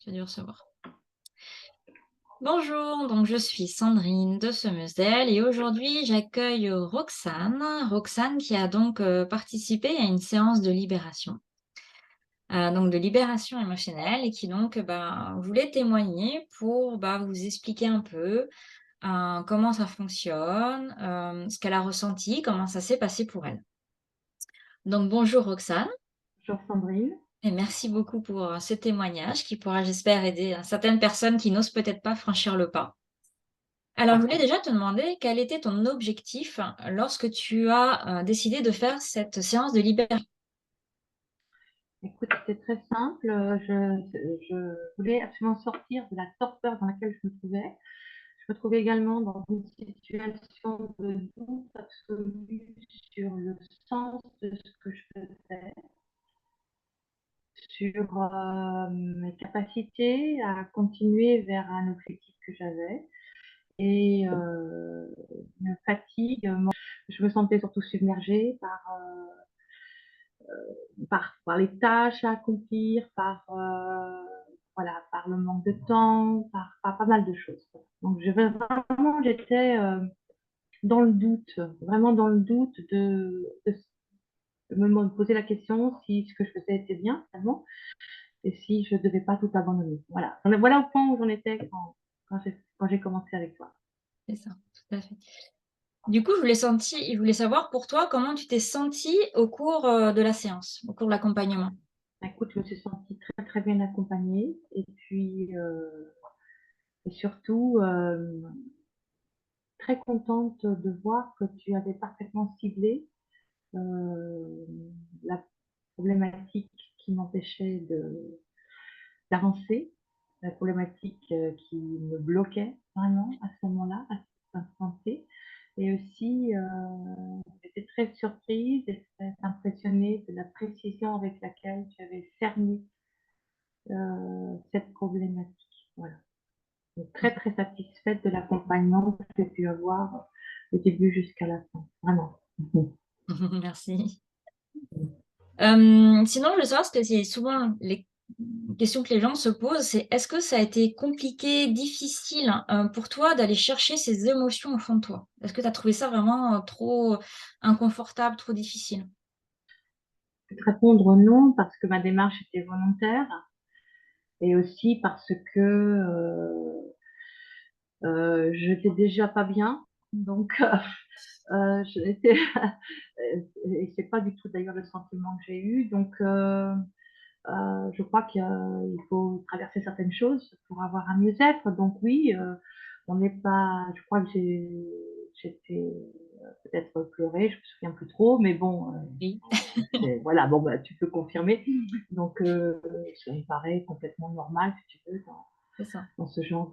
Tu as dû recevoir. Bonjour, donc je suis Sandrine de Semeusel et aujourd'hui j'accueille Roxane. Roxane qui a donc participé à une séance de libération, donc de libération émotionnelle et qui donc voulait témoigner pour vous expliquer un peu comment ça fonctionne, ce qu'elle a ressenti, comment ça s'est passé pour elle. Donc bonjour Roxane. Bonjour Sandrine. Et merci beaucoup pour ce témoignage qui pourra, j'espère, aider certaines personnes qui n'osent peut-être pas franchir le pas. Alors, je voulais déjà te demander quel était ton objectif lorsque tu as décidé de faire cette séance de libération. Écoute, c'est très simple. Je voulais absolument sortir de la torpeur dans laquelle je me trouvais. Je me trouvais également dans une situation de doute absolu sur le sens de ce que je faisais, sur mes capacités à continuer vers un objectif que j'avais. Et une fatigue. Je me sentais surtout submergée par les tâches à accomplir, voilà, par le manque de temps, par pas mal de choses. Donc, j'étais dans le doute, vraiment dans le doute de me poser la question si ce que je faisais était bien, finalement, et si je ne devais pas tout abandonner. Voilà. Voilà au point où j'en étais quand j'ai commencé avec toi. C'est ça, tout à fait. Du coup, je voulais savoir pour toi comment tu t'es sentie au cours de la séance, au cours de l'accompagnement. Écoute, je me suis sentie très, très bien accompagnée, et puis, et surtout, très contente de voir que tu avais parfaitement ciblé euh, la problématique qui m'empêchait d'avancer, la problématique qui me bloquait vraiment à ce moment-là, à cet instant T. Et aussi, j'étais très surprise et très impressionnée de la précision avec laquelle tu avais cerné cette problématique. Voilà. Donc, très, très satisfaite de l'accompagnement que j'ai pu avoir du début jusqu'à la fin. Vraiment. Merci. Sinon, je voulais savoir, parce que c'est souvent les questions que les gens se posent, c'est est-ce que ça a été compliqué, difficile pour toi d'aller chercher ces émotions au fond de toi? Est-ce que tu as trouvé ça vraiment trop inconfortable, trop difficile? Je peux te répondre non, parce que ma démarche était volontaire, et aussi parce que j'étais déjà pas bien. Donc, j'étais, et c'est pas du tout d'ailleurs le sentiment que j'ai eu. Donc, je crois qu'il faut traverser certaines choses pour avoir un mieux-être. Donc oui, on n'est pas. Je crois que j'étais peut-être pleuré, je me souviens plus trop, mais bon, Oui, voilà, bon, bah, tu peux confirmer. Donc, ça me paraît complètement normal, si tu veux, c'est ça. dans ce genre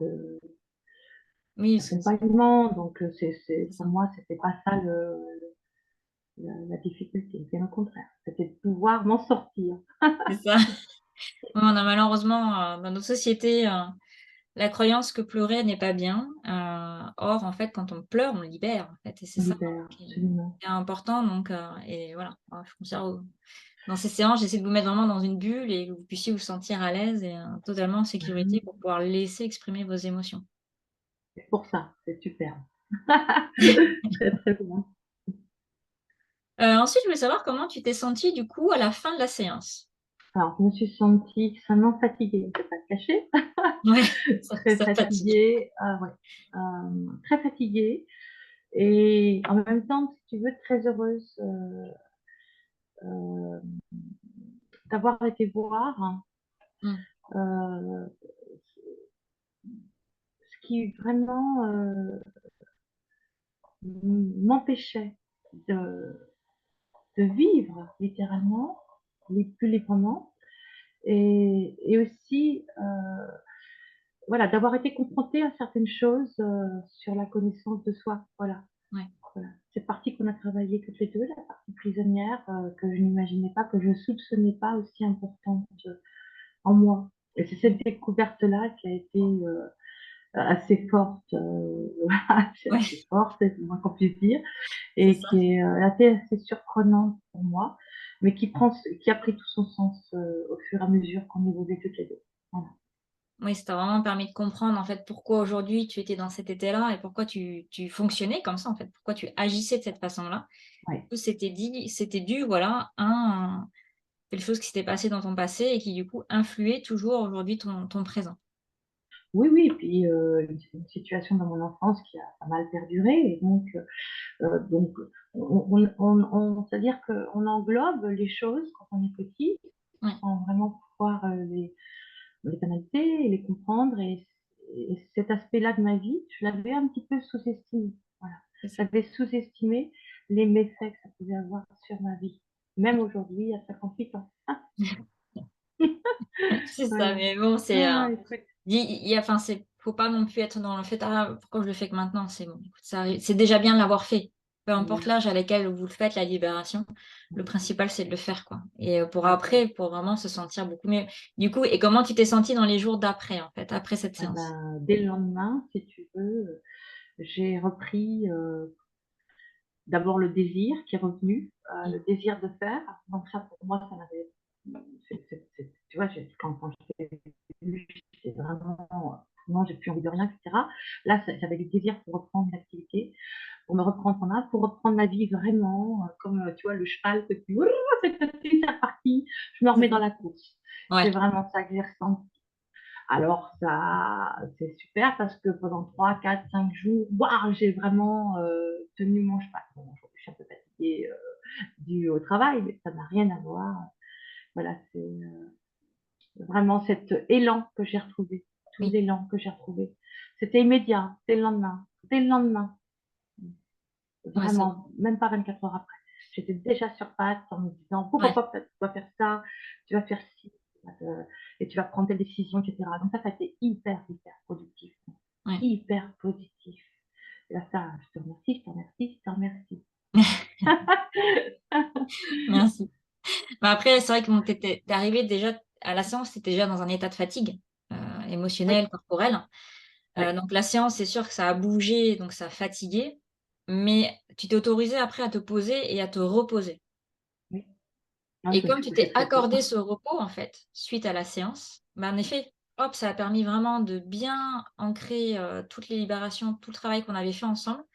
Oui, d'accompagnement. Donc, c'est pour ça. moi, c'était pas ça la difficulté, bien au contraire. C'était de pouvoir m'en sortir. C'est ça. Ouais, on a malheureusement dans notre société la croyance que pleurer n'est pas bien. Or, en fait, quand on pleure, on libère, en fait, et c'est On ça libère, qui absolument. est important. Donc, et voilà, je considère dans ces séances, j'essaie de vous mettre vraiment dans une bulle et que vous puissiez vous sentir à l'aise et totalement en sécurité pour pouvoir laisser exprimer vos émotions. C'est pour ça, c'est super. Très, très bien. Ensuite, je voulais savoir comment tu t'es sentie du coup à la fin de la séance. Alors, je me suis sentie extrêmement fatiguée, je ne vais pas te cacher. Ouais, Très ça fatigue. fatiguée, ouais. Très fatiguée. Et en même temps, si tu veux, très heureuse euh, d'avoir été voir Mmh. euh, ce qui vraiment m'empêchait de, de vivre littéralement les plus librement, et aussi voilà, d'avoir été confrontée à certaines choses sur la connaissance de soi. Voilà, Ouais. voilà. Cette partie qu'on a travaillé toutes les deux, la partie prisonnière, que je n'imaginais pas, que je ne soupçonnais pas aussi importante en moi. Et c'est cette découverte-là qui a été assez forte, Ouais, assez forte, c'est le moins qu'on puisse dire, c'est et ça. qui est assez surprenante pour moi, mais qui a pris tout son sens au fur et à mesure qu'on évoluait toutes les deux. Voilà. Oui, ça t'a vraiment permis de comprendre, en fait, pourquoi aujourd'hui tu étais dans cet état-là et pourquoi tu fonctionnais comme ça, en fait, pourquoi tu agissais de cette façon-là. Ouais. C'était dû, voilà, à quelque chose qui s'était passé dans ton passé et qui, du coup, influait toujours aujourd'hui ton présent. Oui, oui, et puis, une situation dans mon enfance qui a pas mal perduré et donc c'est-à-dire qu'on englobe les choses quand on est petit, Ouais, sans vraiment pouvoir, les analyser et les comprendre et cet aspect-là de ma vie, je l'avais un petit peu sous-estimé. Voilà. c'est ça. J'avais sous-estimé les méfaits que ça pouvait avoir sur ma vie, même aujourd'hui à 58 ans. C'est ça, Voilà. mais bon, c'est, Ah écoute, il y a enfin, faut pas non plus être dans le fait: «Ah, pourquoi je le fais que maintenant?» C'est bon, écoute, ça arrive, c'est déjà bien de l'avoir fait. Peu importe oui, l'âge à lequel vous le faites, la libération, le oui, principal, c'est de le faire, quoi, et pour oui. après, pour vraiment se sentir beaucoup mieux. Du coup, et comment tu t'es sentie dans les jours d'après, en fait, après cette Ah séance? ben, dès le lendemain, si tu veux, j'ai repris, d'abord le désir qui est revenu, Mmh. le désir de faire. Donc ça, pour moi, ça m'avait tu vois, quand j'étais venue, j'étais vraiment, non, j'ai plus envie de rien, et cetera. Là, j'avais le désir pour reprendre l'activité, pour me reprendre en main, pour reprendre ma vie vraiment, comme, tu vois, le cheval que tu c'est parti, c'est reparti, je me C'est remets ça. dans la course. C'est Ouais, vraiment ça que j'ai ressenti. Alors ça, c'est super parce que pendant 3, 4, 5 jours, waouh, j'ai vraiment, tenu mon cheval. Bon, aujourd'hui, je suis un peu fatiguée, dû au travail, mais ça n'a rien à voir. Voilà, c'est, vraiment cet élan que j'ai retrouvé, tout oui, l'élan que j'ai retrouvé. C'était immédiat, dès le lendemain, dès le lendemain, ouais, c'est vraiment, même pas 24 heures après. J'étais déjà sur pattes en me disant: «Hop, ouais, hop, hop, tu vas faire ça, tu vas faire ci, et tu vas prendre telle décision», et cetera. Donc ça a été hyper, hyper productif, ouais. hyper positif. Et là, ça, je te remercie, je te remercie, je te remercie. Merci. Bah, après, c'est vrai que bon, tu étais arrivée déjà à la séance, tu étais déjà dans un état de fatigue, Oui, émotionnelle, corporelle. oui, Donc la séance, c'est sûr que ça a bougé, donc ça a fatigué, mais tu t'es autorisée après à te poser et à te reposer. oui. Non, Et je me comme suis tu couchée t'es très tôt. accordé ce repos, en fait, suite à la séance, bah, en effet, hop, ça a permis vraiment de bien ancrer, toutes les libérations, tout le travail qu'on avait fait ensemble.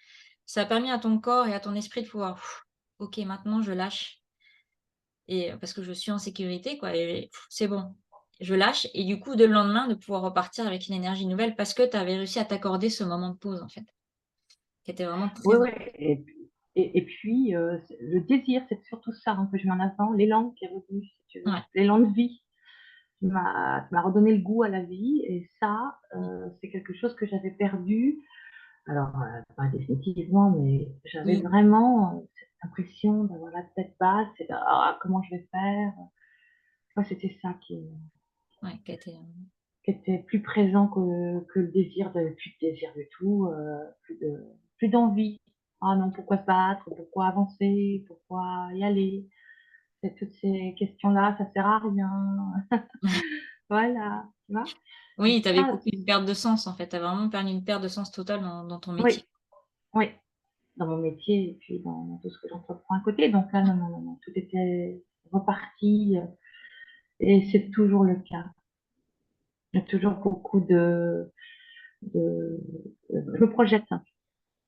Ça a permis à ton corps et à ton esprit de pouvoir: «OK, maintenant je lâche, et parce que je suis en sécurité, quoi, et c'est bon, je lâche», et du coup, dès le lendemain, de pouvoir repartir avec une énergie nouvelle parce que tu avais réussi à t'accorder ce moment de pause, en fait, qui était vraiment Oui, très oui, important. et puis, c'est le désir, c'est surtout ça, hein, que je mets en avant, l'élan qui est revenu, si tu veux, Ouais, l'élan de vie qui m'a redonné le goût à la vie et ça, oui, c'est quelque chose que j'avais perdu. Alors, pas définitivement, mais j'avais oui, vraiment, cette impression d'avoir la tête basse et de: «Ah, comment je vais faire?» Moi, c'était ça ouais, qui a été, qui était plus présent que le désir de plus de désir du tout, plus d'envie. Ah non, pourquoi se battre? Pourquoi avancer? Pourquoi y aller? C'est toutes ces questions-là, ça sert à rien. Voilà, tu vois? Et oui, tu avais ça, beaucoup une perte de sens, en fait. Tu as vraiment perdu une perte de sens totale dans ton oui, métier. oui, dans mon métier et puis dans tout ce que j'entreprends à côté. Donc là, non, non, non, non, tout était reparti, et c'est toujours le cas. Il y a toujours beaucoup de je me projette, hein.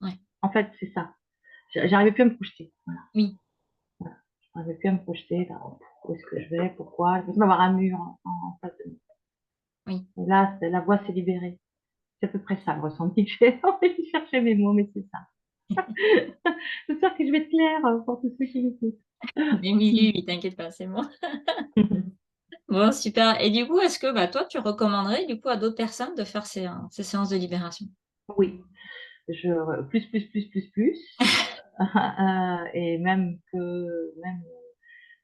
Ouais, En fait, c'est ça. J'arrivais plus à me projeter. Voilà, oui, voilà. J'arrivais plus à me projeter. Là, où est-ce que je vais? Pourquoi? J'ai l'impression d'avoir un mur en face de moi. oui. Et là, la voix s'est libérée. C'est à peu près ça le ressenti que j'ai. Envie de chercher mes mots, mais c'est ça. J'espère que je vais être claire pour tous ceux qui m'écoutent. Mais oui, oui, oui, t'inquiète pas, c'est moi. Bon, super, et du coup, est-ce que, bah, toi, tu recommanderais, du coup, à d'autres personnes de faire ces séances de libération? Oui, plus, et même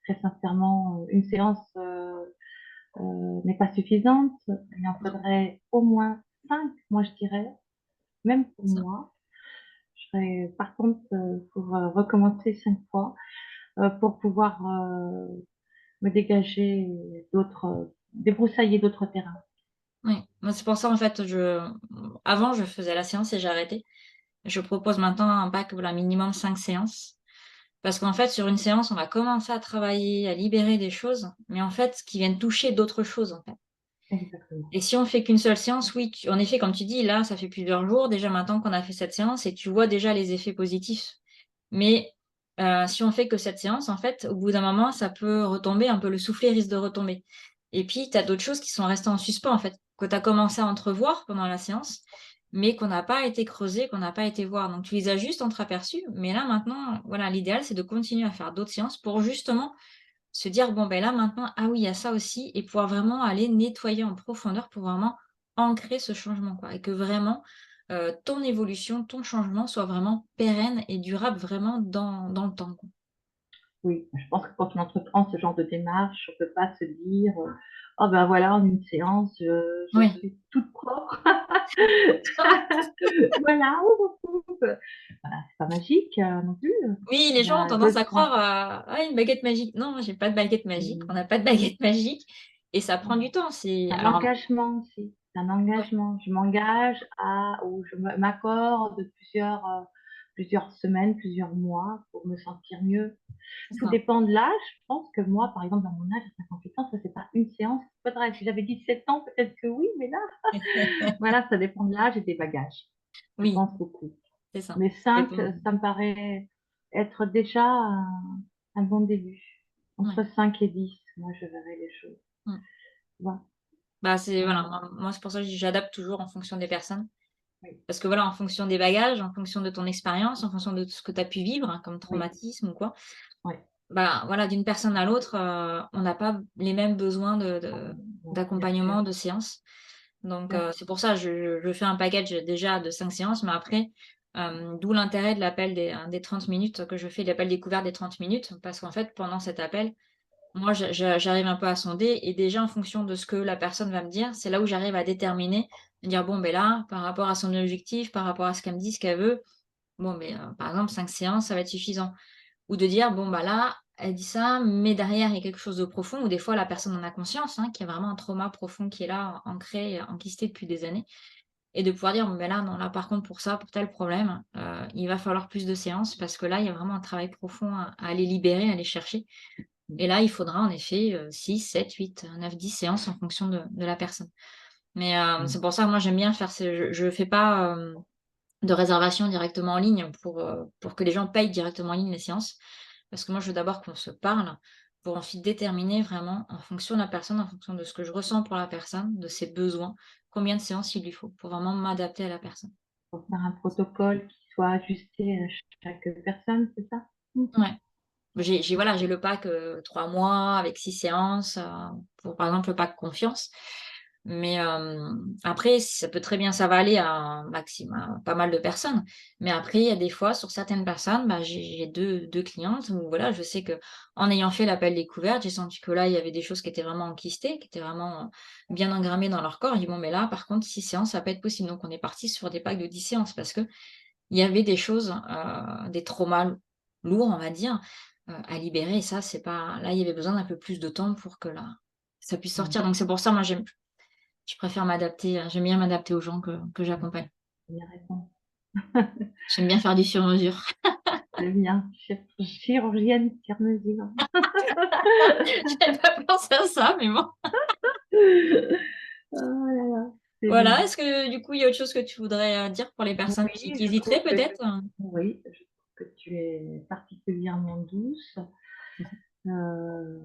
très sincèrement, une séance n'est pas suffisante. Il en Non, faudrait au moins 5, moi je dirais, même pour c'est ça. moi. Je serais partante pour recommencer 5 fois pour pouvoir me dégager débroussailler d'autres terrains. Oui, moi, c'est pour ça, en fait, avant, je faisais la séance et j'ai arrêté. Je propose maintenant un pack, voilà, minimum 5 séances. Parce qu'en fait, sur une séance, on va commencer à travailler, à libérer des choses, mais en fait, qui viennent toucher d'autres choses, en fait. exactement. Et si on fait qu'une seule séance, oui, en effet, comme tu dis, là, ça fait plusieurs jours déjà maintenant qu'on a fait cette séance et tu vois déjà les effets positifs. Mais si on fait que cette séance, en fait, au bout d'un moment, ça peut retomber, un peu le soufflet risque de retomber. Et puis, tu as d'autres choses qui sont restées en suspens, en fait, que tu as commencé à entrevoir pendant la séance, mais qu'on n'a pas été creusé, qu'on n'a pas été voir. Donc, tu les as juste entreaperçus, mais là, maintenant, voilà, l'idéal, c'est de continuer à faire d'autres séances pour justement se dire: «Bon, ben là, maintenant, ah oui, il y a ça aussi» et pouvoir vraiment aller nettoyer en profondeur pour vraiment ancrer ce changement, quoi. Et que vraiment, ton évolution, ton changement soit vraiment pérenne et durable vraiment dans le temps, quoi. Oui, je pense que quand on entreprend ce genre de démarche, on peut pas se dire, «Oh ben voilà, en une séance, je Oui. suis toute propre. Voilà, ouf, ouf, ouf». Voilà, c'est pas magique, non plus, Oui, les il y gens ont a tendance à besoin croire à «Ah, une baguette magique». Non, j'ai pas de baguette magique, on mmh, n'a pas de baguette magique et ça prend du voilà. temps. C'est Un alors engagement aussi, c'est un ouais, engagement. Je m'engage à ou je m'accorde plusieurs semaines, plusieurs mois pour me sentir mieux. c'est Tout ça. dépend de l'âge. Je pense que moi, par exemple, à mon âge, à 58 ans, ça c'est pas une séance qu'il faudrait. Si j'avais 17 ans, peut-être que oui, mais là, voilà, ça dépend de l'âge et des bagages. Je Oui, pense beaucoup. c'est ça. Mais Ça 5, dépend. ça me paraît être déjà un bon début. Ouais. Entre 5 et 10, moi je verrais les choses, Mmh. tu vois? Bah, c'est voilà, Heu, moi, c'est pour ça que j'adapte toujours en fonction des personnes. oui, Parce que voilà, en fonction des bagages, en fonction de ton expérience, en fonction de ce que tu as pu vivre, hein, comme oui, traumatisme ou quoi, oui. bah, voilà, d'une personne à l'autre, on n'a pas les mêmes besoins Non, bien sûr, d'accompagnement, de séances. Donc sûr. c'est pour ça, je fais un package déjà de 5 séances, mais après, d'où l'intérêt de l'appel des 30 minutes que je fais, l'appel découvert des 30 minutes. Parce qu'en fait, pendant cet appel, moi, j'arrive un peu à sonder et déjà en fonction de ce que la personne va me dire, c'est là où j'arrive à déterminer, me dire: «Bon, ben là, par rapport à son objectif, par rapport à ce qu'elle me dit, ce qu'elle veut, bon, mais par exemple 5 séances, ça va être suffisant». Ou de dire: «Bon, bah, là, elle dit ça, mais derrière, il y a quelque chose de profond» ou des fois la personne en a conscience, hein, qu'il y a vraiment un trauma profond qui est là, ancré, enquisté depuis des années et de pouvoir dire: «Bon, ben là, non, là, par contre, pour ça, pour tel problème, il va falloir plus de séances parce que là, il y a vraiment un travail profond à aller libérer, à aller chercher». Mmh. Et là, il faudra en effet, 6, 7, 8, 9, 10 séances en fonction de la personne. Mais, Mmh. c'est pour ça que moi j'aime bien faire je fais pas, de réservation directement en ligne pour que les gens payent directement en ligne les séances. Parce que moi je veux d'abord qu'on se parle pour ensuite déterminer vraiment en fonction de la personne, en fonction de ce que je ressens pour la personne, de ses besoins, combien de séances il lui faut pour vraiment m'adapter à la personne. Pour faire un protocole qui soit ajusté à chaque personne, c'est ça? Mmh. Ouais. Voilà, j'ai le pack, 3 mois avec 6 séances, pour par exemple le pack confiance. Mais, après ça peut très bien ça va aller à un à pas mal de personnes. Mais après il y a des fois sur certaines personnes, bah, j'ai 2 clientes où voilà, je sais que en ayant fait l'appel découverte, j'ai senti que là, il y avait des choses qui étaient vraiment enquistées, qui étaient vraiment, bien engrammées dans leur corps. Je dis: «Bon mais là par contre 6 séances, ça va pas être possible». Donc on est parti sur des packs de 10 séances parce qu'il y avait des choses, des traumas lourds, on va dire, à libérer et ça, c'est pas là, il y avait besoin d'un peu plus de temps pour que là, ça puisse Mmh. sortir. Donc c'est pour ça, moi, je préfère m'adapter, j'aime bien m'adapter aux gens que Mmh. j'accompagne. Tu as bien raison. J'aime bien faire du sur mesure. C'est bien, chirurgienne sur mesure. J'avais pas pensé à ça, mais bon. Oh là là, c'est Voilà, bien. est-ce que du coup, il y a autre chose que tu voudrais, dire pour les personnes qui Oui, je hésiteraient trouve que peut-être? oui, je trouve que tu es particulièrement douce, heu,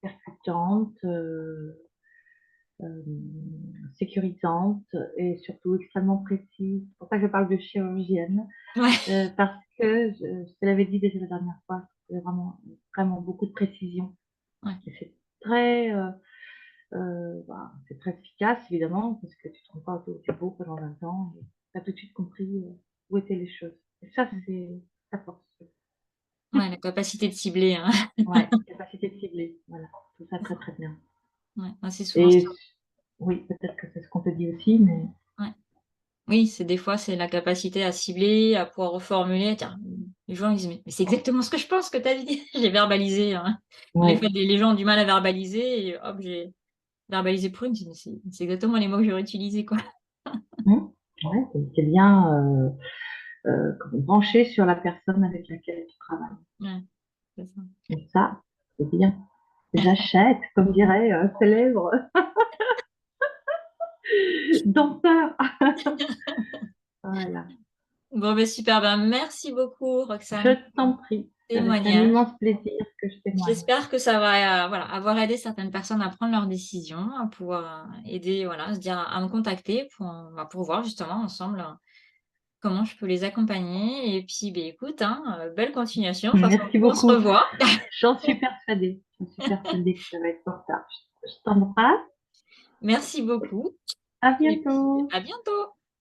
percutante, sécurisante et surtout extrêmement précise. C'est pour ça que je parle de chirurgienne, Ouais, parce que je te l'avais dit déjà la dernière fois, c'est vraiment vraiment beaucoup de précision ouais, et c'est très, bah, c'est très efficace évidemment parce que tu te rends pas au tu es beau pendant 20 ans et tu as tout de suite compris, où étaient les choses et ça mmh. c'est ta force. Ouais, la capacité de cibler, hein. Ouais, capacité de cibler, voilà, tout ça C'est très, ça. très bien Ouais, moi, c'est souvent et ça. oui, peut-être que c'est ce qu'on te dit aussi, mais Ouais. Oui, c'est des fois, c'est la capacité à cibler, à pouvoir reformuler. Tiens, les gens ils disent: «Mais c'est exactement ce que je pense que tu as dit». J'ai verbalisé, hein. Les ouais. fois, les gens ont du mal à verbaliser et hop, j'ai verbalisé pour une, j'ai dit: «Mais c'est exactement les mots que j'aurais utilisés, quoi». Mmh. Ouais, c'est bien, comment branché sur la personne avec laquelle tu travailles Ouais, c'est ça. et ça, c'est bien. J'achète, comme dirait, Célèbre. Danseur. Voilà. Bon, beh, super, ben, merci beaucoup Je Roxane pour t'en ton prie, c'est avec un témoignage. immense plaisir que je témoigne. J'espère que ça va, voilà, avoir aidé certaines personnes à prendre leurs décisions, à pouvoir, aider, voilà, se dire à me contacter pour, pour voir justement ensemble, comment je peux les accompagner et puis, beh, écoute, hein, belle continuation. De toute façon, Merci on se beaucoup. revoit. J'en suis persuadée. J'en suis persuadée que ça va être pour ça. Je t'embrasse. Merci beaucoup À et puis bientôt. à bientôt.